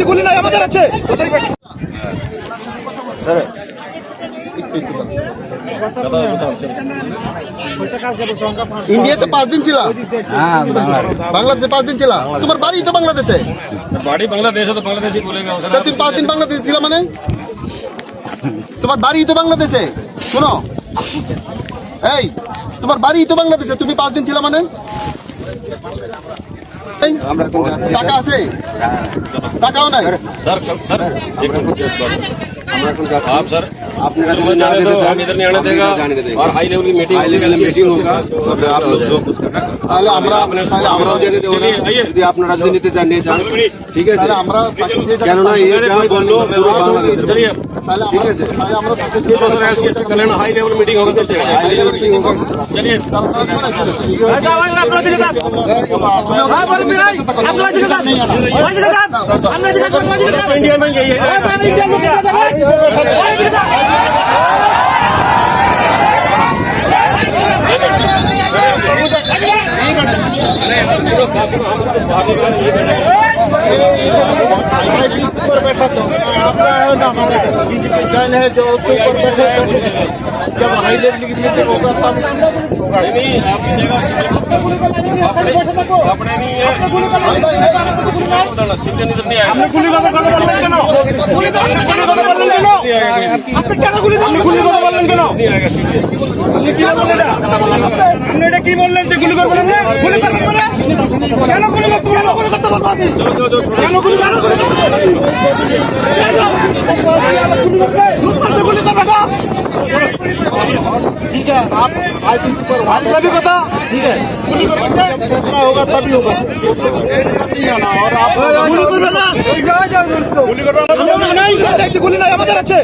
গুলি নাই আমাদের আছে। ইন্ডিয়াতে 5 দিন ছিল, বাংলাদেশে 5 দিন ছিল। তোমার বাড়ি তো বাংলাদেশে, বাড়ি বাংলাদেশ তো বাংলাদেশি বলেगा। তুমি 5 দিন বাংলাদেশে ছিল মানে? তোমার বাড়ি তো বাংলাদেশে। শোনো, এই তোমার বাড়ি তো বাংলাদেশে, তুমি 5 দিন ছিল মানে? টাকা আছে? টাকাও নাই। सर सर आप सर अपने हम इधर नहीं आने देगा और हाई लेवल की मीटिंग होगा। आप लोग जो कुछ करना তাহলে আমরা যদি আপনারা রাজনীতিতে জানিয়ে যান, ঠিক আছে? তাহলে আমরা কেননা এই যা বললো পুরো বাংলাদেশের, चलिए ঠিক আছে, তাহলে আমরা कल हाई लेवल मीटिंग होगा तो चलिए इंडिया में यही है। ऊपर बैठा तो आपका बीजेपी जन है जो उसके ऊपर बैठे, जब हाई लेवल की मीटिंग होगा तब होगा। नहीं आपकी जगह अपने नहीं है, सिविलियन इधर नहीं आएगा। গুলি কথা বললেন কেন? গুলি কথা বললেন কেন? আপনি কেন গুলি কথা বললেন কেন? नहीं आएगा सिविलियन। আপনি কি বললেন? আপনি এটা কি বললেন যে গুলি করবেন না? গুলি করবেন না? কেন গুলি করতে কেন গুলি করতে বলবো আপনি? কেন গুলি করতে বলবো? गुली करते ना? ठीक है, आप हाई प्रिंसिपल आपका भी पता, ठीक है, गुली करना होगा तभी होगा। नहीं आना और आप गुली करना, गुली करना नहीं, गुली नहीं, हमारे আছে।